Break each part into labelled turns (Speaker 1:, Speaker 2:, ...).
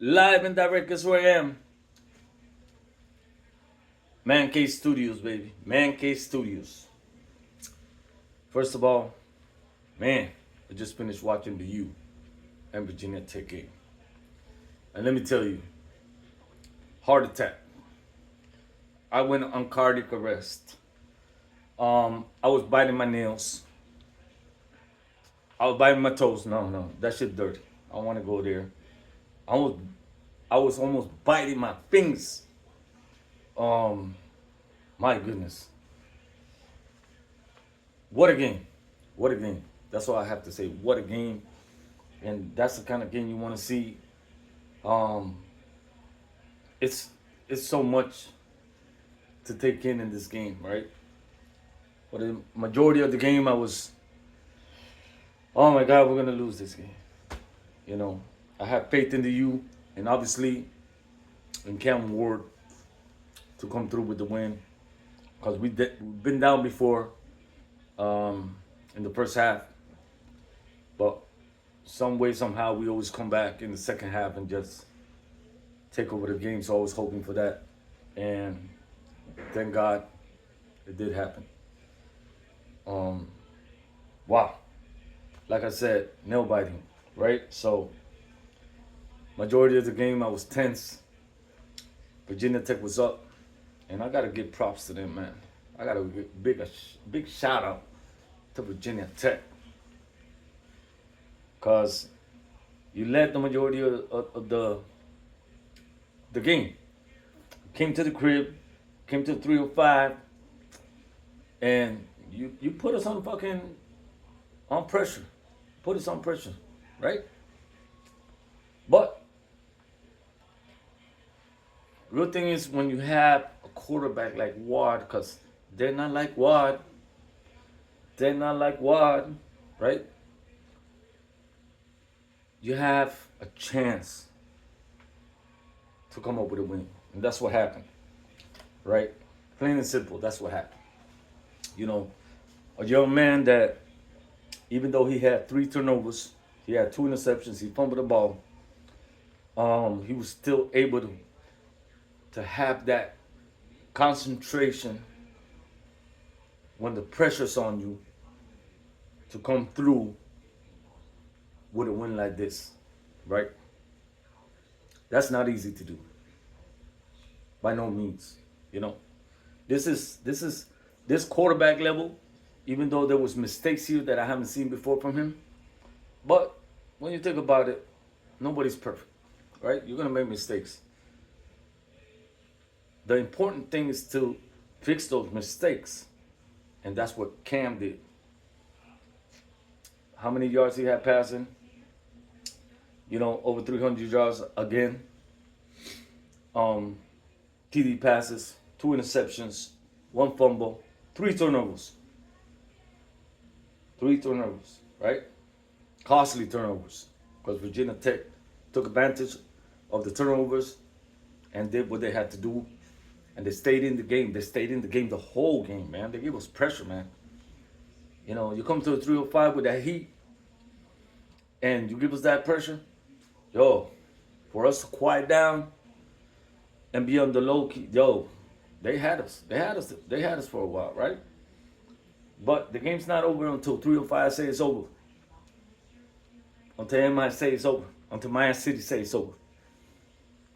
Speaker 1: Live and direct, guess where I am? M.I.A Studios, baby. M.I.A Studios. First of all, man, I just finished watching the U and Virginia Tech game. And let me tell you, heart attack. I went on cardiac arrest. I was biting my nails. I was biting my toes. No, that shit dirty. I don't want to go there. I was, I was almost biting my fingers. Um, my goodness, what a game! What a game! That's all I have to say. What a game! And that's the kind of game you want to see. Um, it's it's so much to take in this game, right? For the majority of the game, I was, oh my God, we're gonna lose this game. You know, I have faith in the U, and obviously in Cam Ward to come through with the win, because we've been down before in the first half, but some way somehow we always come back in the second half and just take over the game. So I was hoping for that, and thank God it did happen. Um, wow, like I said, nail biting, right? So majority of the game I was tense. Virginia Tech was up, and I gotta give props to them, man. I gotta give big shout out to Virginia Tech, cause you led the majority of the game. Came to the crib, came to the 305, and you put us on fucking on pressure. Put us on pressure, right? But real thing is when you have a quarterback like Ward, because they're not like Ward. They're not like Ward, right? You have a chance to come up with a win. And that's what happened, right? Plain and simple, that's what happened. You know, a young man that, even though he had 3 turnovers, he had 2 interceptions, he fumbled the ball, he was still able to have that concentration when the pressure's on you to come through with a win like this, right? That's not easy to do, by no means. You know, this quarterback level. Even though there was mistakes here that I haven't seen before from him, but when you think about it, nobody's perfect, right? You're gonna make mistakes. The important thing is to fix those mistakes, and that's what Cam did. How many yards he had passing? You know, over 300 yards again. Um, TD passes, 2 interceptions, 1 fumble, 3 turnovers. 3 turnovers, right? Costly turnovers, because Virginia Tech took advantage of the turnovers and did what they had to do, and they stayed in the game. They stayed in the game the whole game, man. They gave us pressure, man. You know, you come to the 305 with that heat, and you give us that pressure, yo, for us to quiet down and be on the low key, yo, they had us. They had us. They had us for a while, right? But the game's not over until 305 say it's over. Until M.I.A say it's over. Until Miami City say it's over.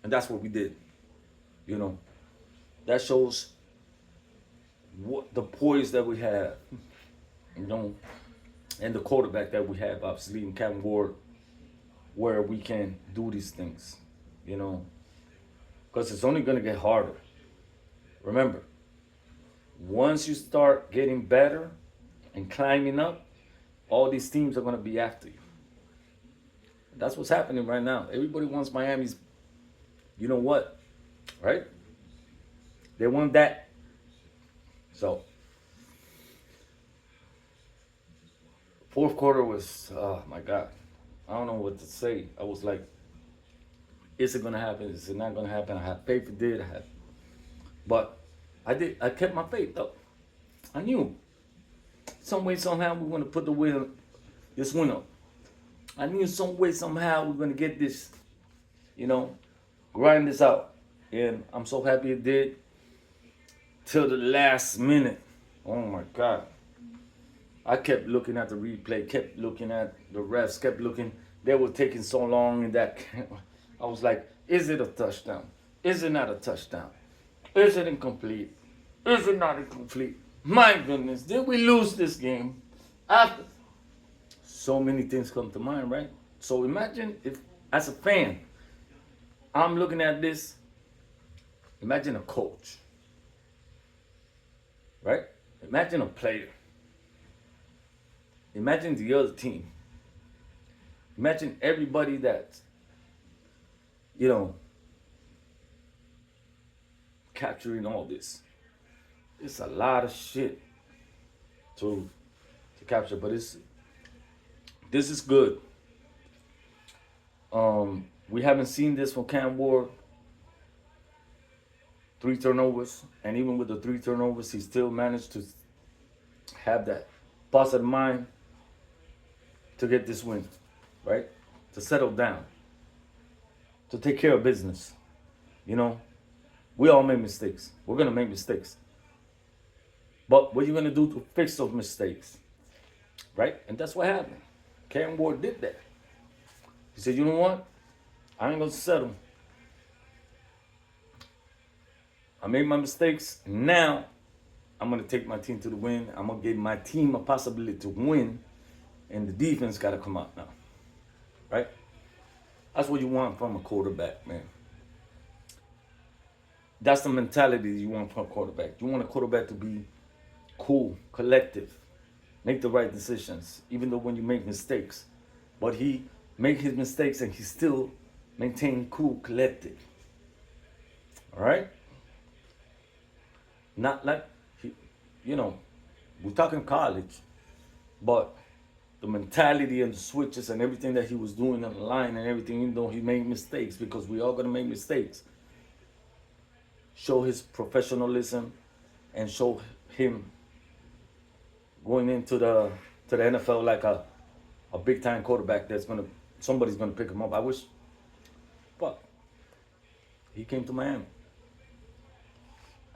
Speaker 1: And that's what we did. You know, that shows what the poise that we have, you know, and the quarterback that we have, obviously, in Cam Ward, where we can do these things, you know, because it's only going to get harder. Remember, once you start getting better and climbing up, all these teams are going to be after you. That's what's happening right now. Everybody wants Miami's, you know what, right? They want that. So, fourth quarter was, oh my God, I don't know what to say. I was like, is it gonna happen? Is it not gonna happen? I had faith it did. But I did. I kept my faith though. I knew some way somehow we're gonna put this win up. I knew some way somehow we're gonna get this you know, grind this out. And I'm so happy it did till the last minute. Oh my God. I kept looking at the replay, kept looking at the refs, kept looking. They were taking so long in that. I was like, is it a touchdown? Is it not a touchdown? Is it incomplete? Is it not incomplete? My goodness, did we lose this game? After so many things come to mind, right? So imagine if, as a fan, I'm looking at this. Imagine a coach, right? Imagine a player. Imagine the other team. Imagine everybody that's, you know, capturing all this. It's a lot of shit to capture, but this is good. We haven't seen this from Cam Ward. 3 turnovers, and even with the 3 turnovers, he still managed to have that positive mind to get this win, right? To settle down, to take care of business. You know, we all make mistakes. We're gonna make mistakes, but what are you gonna do to fix those mistakes, right? And that's what happened. Cam Ward did that. He said, "You know what? I ain't gonna settle. I made my mistakes. Now I'm gonna take my team to the win. I'm gonna give my team a possibility to win, and the defense gotta come out now, right? That's what you want from a quarterback, man. That's the mentality you want from a quarterback. You want a quarterback to be cool, collective, make the right decisions, even though when you make mistakes. But he make his mistakes and he still maintain cool, collective. All right? Not like he, you know, we're talking college, but the mentality and the switches and everything that he was doing on the line and everything, even though he made mistakes, because we all gonna make mistakes. Show his professionalism and show him going into the NFL like a big time quarterback that's gonna somebody's gonna pick him up. I wish, but he came to Miami.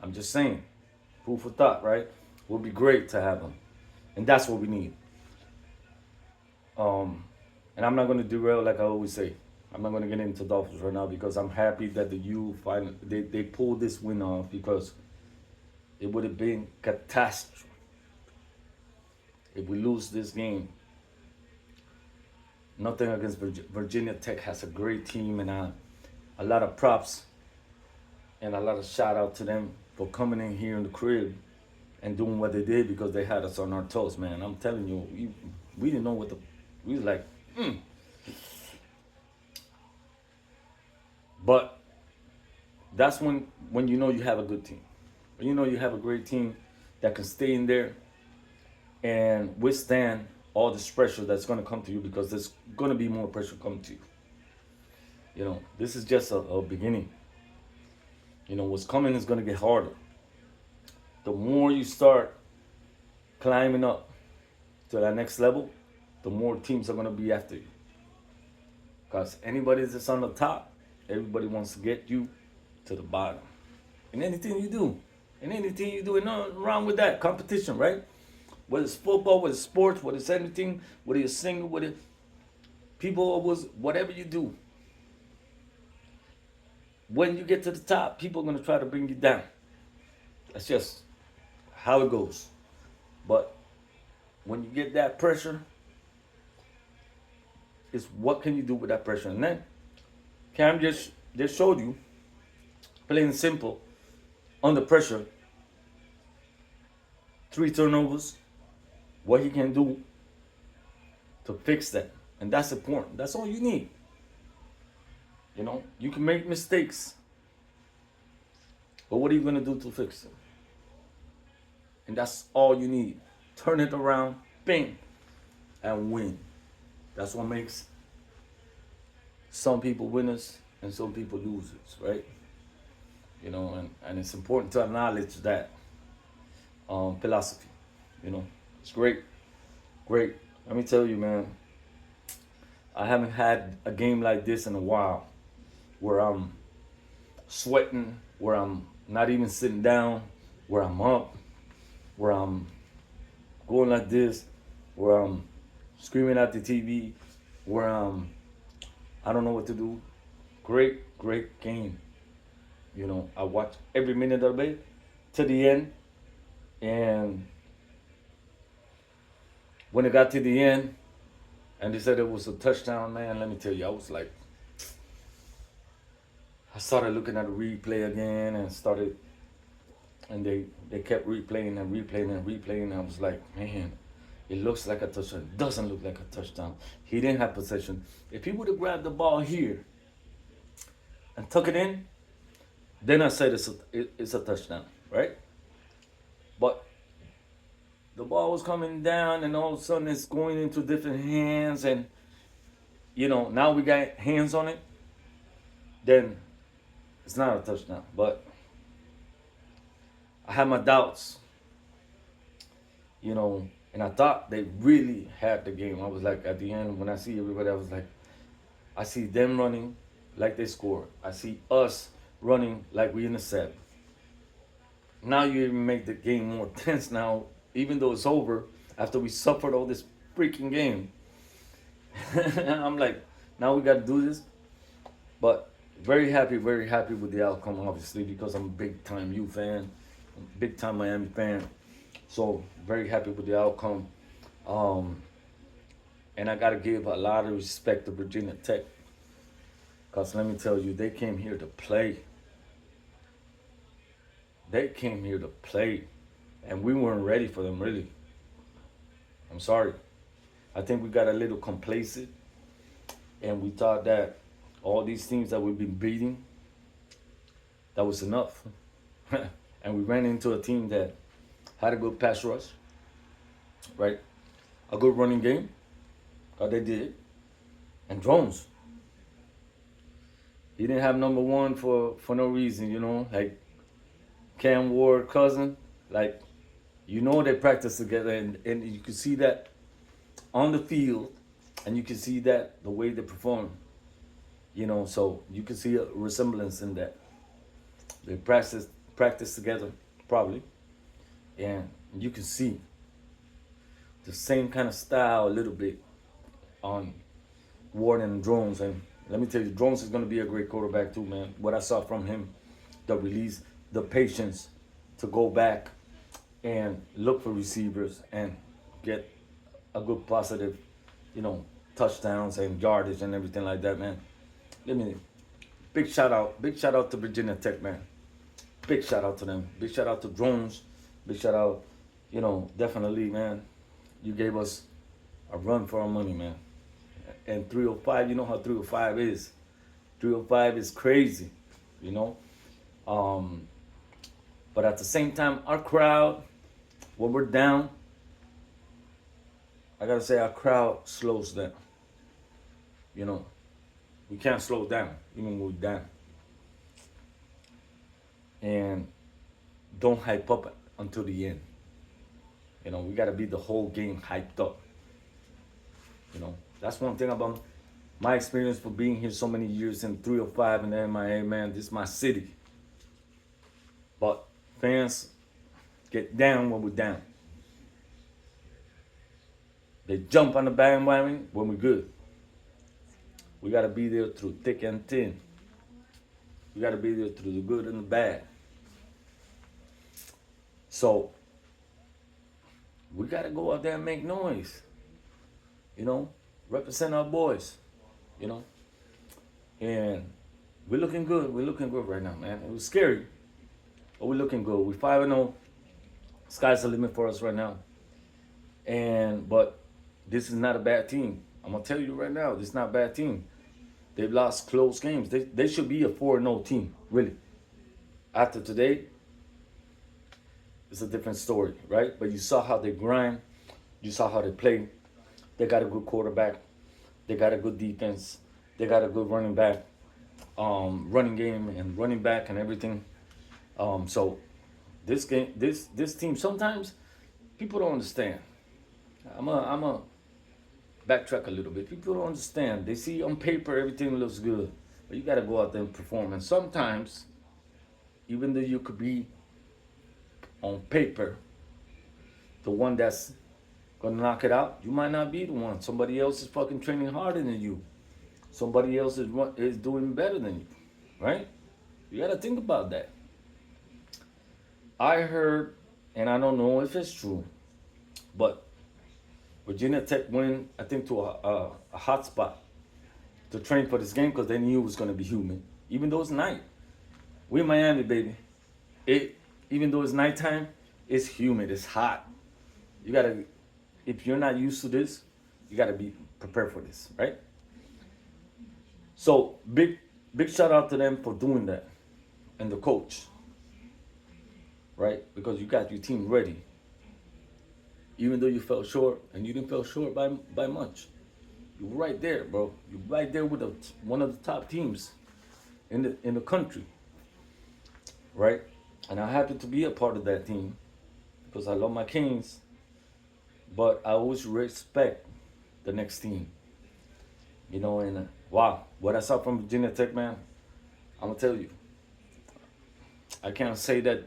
Speaker 1: I'm just saying, food for thought, right? Would be great to have him, and that's what we need. Um, and I'm not gonna derail like I always say. I'm not gonna get into Dolphins right now because I'm happy that the U finally they pulled this win off because it would have been catastrophe if we lose this game. Nothing against Virginia Tech has a great team and a lot of props and a lot of shout out to them for coming in here in the crib and doing what they did because they had us on our toes, man. I'm telling you, we didn't know what the we was like, but that's when you know you have a good team. When you know you have a great team that can stay in there and withstand all this pressure that's going to come to you because there's going to be more pressure coming to you. You know, this is just a beginning. You know, what's coming is going to get harder. The more you start climbing up to that next level, the more teams are going to be after you. Because anybody that's on the top, everybody wants to get you to the bottom. And anything you do, and nothing wrong with that competition, right? Whether it's football, whether it's sports, whether it's anything, whether you're singing, whether people always, whatever you do, when you get to the top, people are going to try to bring you down. That's just how it goes. But when you get that pressure, it's what can you do with that pressure? And then Cam just showed you, plain and simple, under pressure, 3 turnovers, what he can do to fix that. And that's important. That's all you need. You know, you can make mistakes, but what are you going to do to fix them? And that's all you need. Turn it around, bang, and win. That's what makes some people winners and some people losers, right? You know, and it's important to acknowledge that philosophy. You know, it's great, great. Let me tell you, man, I haven't had a game like this in a while. where I'm sweating, where I'm not even sitting down, where I'm up, where I'm going like this, where I'm screaming at the TV, where I don't know what to do. Great, great game. You know, I watched every minute of it to the end, and when it got to the end, and they said it was a touchdown, man. Let me tell you, I was like, I started looking at the replay again, and they kept replaying and replaying and replaying. And I was like, man, it looks like a touchdown. It doesn't look like a touchdown. He didn't have possession. If he would have grabbed the ball here and took it in, then I said it's a touchdown, right? But the ball was coming down, and all of a sudden it's going into different hands, and now we got hands on it. Then it's not a touchdown. But I had my doubts, and I thought they really had the game. I was like, at the end, when I see everybody, I was like, I see them running like they score. I see us running like we in the set. Now you even make the game more tense now, even though it's over, after we suffered all this freaking game. I'm like, now we got to do this. But very happy with the outcome, obviously, because I'm a big time U fan, big time Miami fan. So very happy with the outcome. And I got to give a lot of respect to Virginia Tech, because let me tell you, they came here to play. They came here to play, and we weren't ready for them, really. I'm sorry. I think we got a little complacent, and we thought that all these teams that we've been beating, that was enough. And we ran into a team that had a good pass rush, right? A good running game. They did. And drones. He didn't have number one for no reason, like Cam Ward cousin. Like, they practice together, and you can see that on the field, and you can see that the way they perform. So you can see a resemblance in that. They practice together, probably. And you can see the same kind of style a little bit on Ward and Drones. And let me tell you, Drones is going to be a great quarterback too, man. What I saw from him, the release, the patience to go back and look for receivers and get a good positive, touchdowns and yardage and everything like that, man. Big shout out to Virginia Tech, man. Big shout out to them. Big shout out to Drones. Big shout out, definitely, man. You gave us a run for our money, man. And 305, you know how 305 is. 305 is crazy, you know. But at the same time, our crowd, when we're down, I gotta say our crowd slows down. We can't slow down even when we're down. And don't hype up until the end. We gotta be the whole game hyped up. That's one thing about my experience for being here so many years in 305 and the M.I.A, man. This is my city. But fans get down when we're down. They jump on the bandwagon when we're good. We gotta be there through thick and thin. We gotta be there through the good and the bad. So we gotta go out there and make noise. Represent our boys. And we're looking good. We're looking good right now, man. It was scary, but we're looking good. We're 5-0. Sky's the limit for us right now. But this is not a bad team. I'm gonna tell you right now, this is not a bad team. They've lost close games. They should be a 4-0 team, really. After today, it's a different story, right? But you saw how they grind. You saw how they play. They got a good quarterback. They got a good defense. They got a good running game and running back and everything. So this game, this team, sometimes people don't understand. I'm a backtrack a little bit. People don't understand. They see on paper everything looks good. But you got to go out there and perform. And sometimes, even though you could be on paper the one that's gonna knock it out, you might not be the one. Somebody else is fucking training harder than you. Somebody else is doing better than you, right? You got to think about that. I heard, and I don't know if it's true, but Virginia Tech went, I think, to a hot spot to train for this game because they knew it was going to be humid, even though it's night. We're in Miami, baby. It Even though it's nighttime, it's humid, it's hot. You gotta, if you're not used to this, you gotta be prepared for this, right? So big shout out to them for doing that, and the coach, right? Because you got your team ready, even though you fell short, and you didn't fell short by much. You're right there, bro. You're right there with one of the top teams in the country, right? And I happen to be a part of that team because I love my Kings, but I always respect the next team, And wow, what I saw from Virginia Tech, man, I'm gonna tell you, I can't say that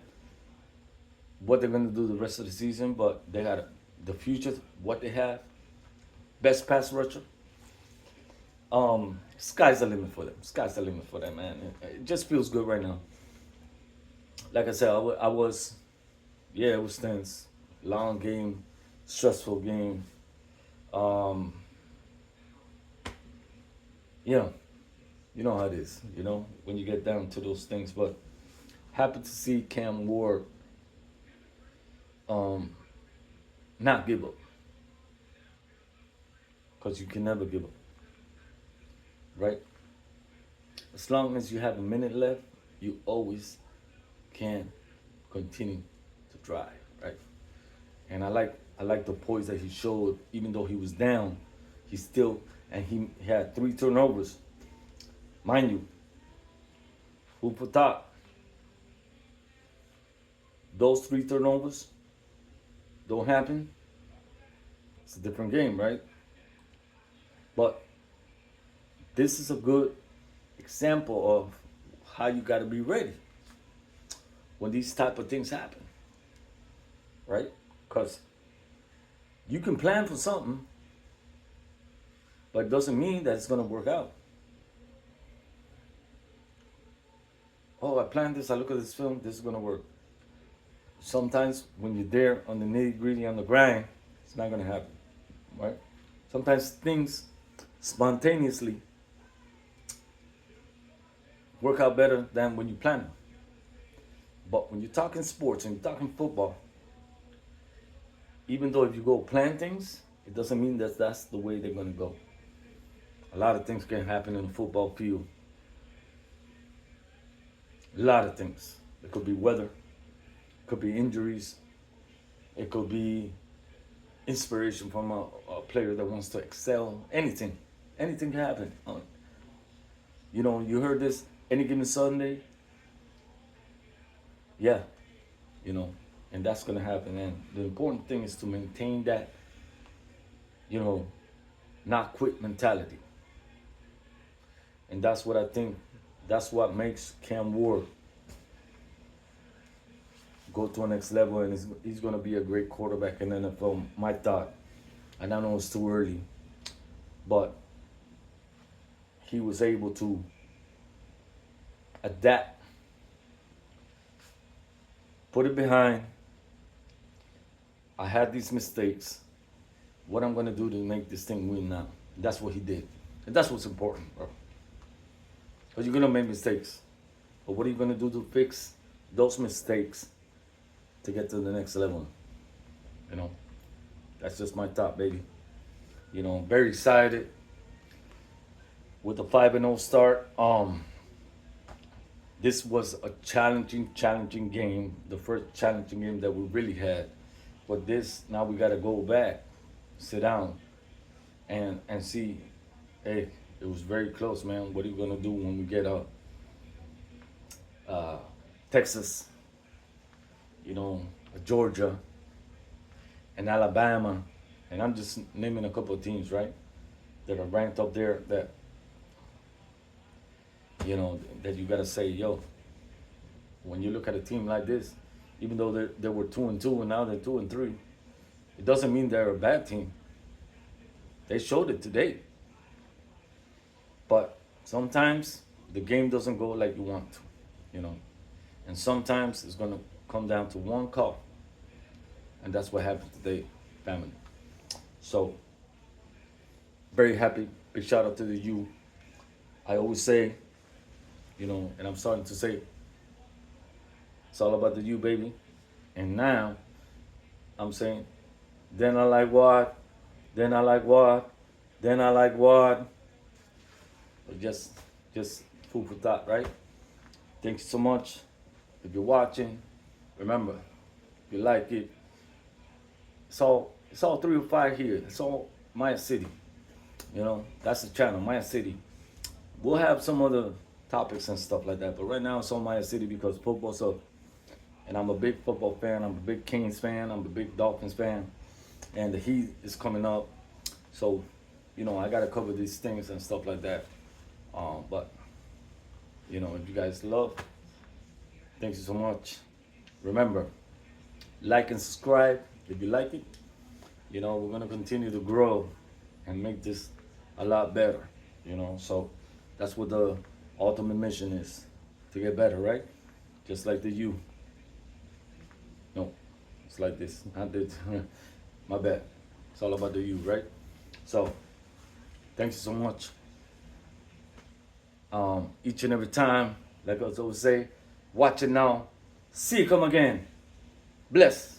Speaker 1: what they're gonna do the rest of the season, but they got the future, what they have, best pass rusher. Sky's the limit for them. Sky's the limit for them, man. It just feels good right now. Like I said, I was, yeah, it was tense, long game, stressful game. Um, yeah, you know how it is. When you get down to those things. But happy to see Cam Ward um, not give up, because you can never give up, right? As long as you have a minute left, you always can continue to try, right? And I like the poise that he showed, even though he was down, he still and he had 3 turnovers, mind you. Who put thought those 3 turnovers don't happen? It's a different game, right? But this is a good example of how you got to be ready when these type of things happen, right? Because you can plan for something, but it doesn't mean that it's going to work out. Oh, I planned this, I look at this film, this is going to work. Sometimes when you're there on the nitty gritty, on the grind, it's not going to happen, right? Sometimes things spontaneously work out better than when you plan them. But when you're talking sports and you're talking football, even though if you go plan things, it doesn't mean that that's the way they're going to go. A lot of things can happen in the football field. A lot of things. It could be weather, it could be injuries, it could be inspiration from a player that wants to excel. Anything can happen. You heard this any given Sunday. Yeah, you know, and that's gonna happen. And the important thing is to maintain that, you know, not quit mentality. And that's what I think. That's what makes Cam Ward go to a next level, and he's gonna be a great quarterback in the NFL. My thought, and I know it's too early, but he was able to adapt, put it behind. I had these mistakes. What I'm gonna do to make this thing win now? That's what he did, and that's what's important, bro. Because you're gonna make mistakes, but what are you gonna do to fix those mistakes to get to the next level? You know, that's just my thought, baby. Very excited with the 5-0 start. This was a challenging game. The first challenging game that we really had. But this, now we got to go back, sit down, and see. Hey, it was very close, man. What are you gonna do when we get uh, Texas, Georgia, and Alabama, and I'm just naming a couple of teams, right, that are ranked up there. That that you gotta say, yo, when you look at a team like this, even though they were 2-2 and now they're 2-3, it doesn't mean they're a bad team. They showed it today. But sometimes the game doesn't go like you want to, you know. And sometimes it's gonna come down to one call. And that's what happened today, family. So very happy. Big shout out to the U. I always say, and I'm starting to say, it's all about the U, baby. And now I'm saying, then I like what? Then I like what? Then I like what? But just food for thought, right? Thank you so much. If you're watching, remember, if you like it, it's all 305 here. It's all M.I.A City. That's the channel, M.I.A City. We'll have some other topics and stuff like that, but right now it's all M.I.A City because football's up. And I'm a big football fan. I'm a big Kings fan. I'm a big Dolphins fan. And the Heat is coming up. So, I got to cover these things and stuff like that. But, if you guys love, thank you so much. Remember, like and subscribe if you like it. We're going to continue to grow and make this a lot better. So that's what the ultimate mission is, to get better, right? Just like the U. No, it's like this. I did. My bad. It's all about the U, right? So, thanks so much. Each and every time, like I always say, watch it now. See you come again. Bless.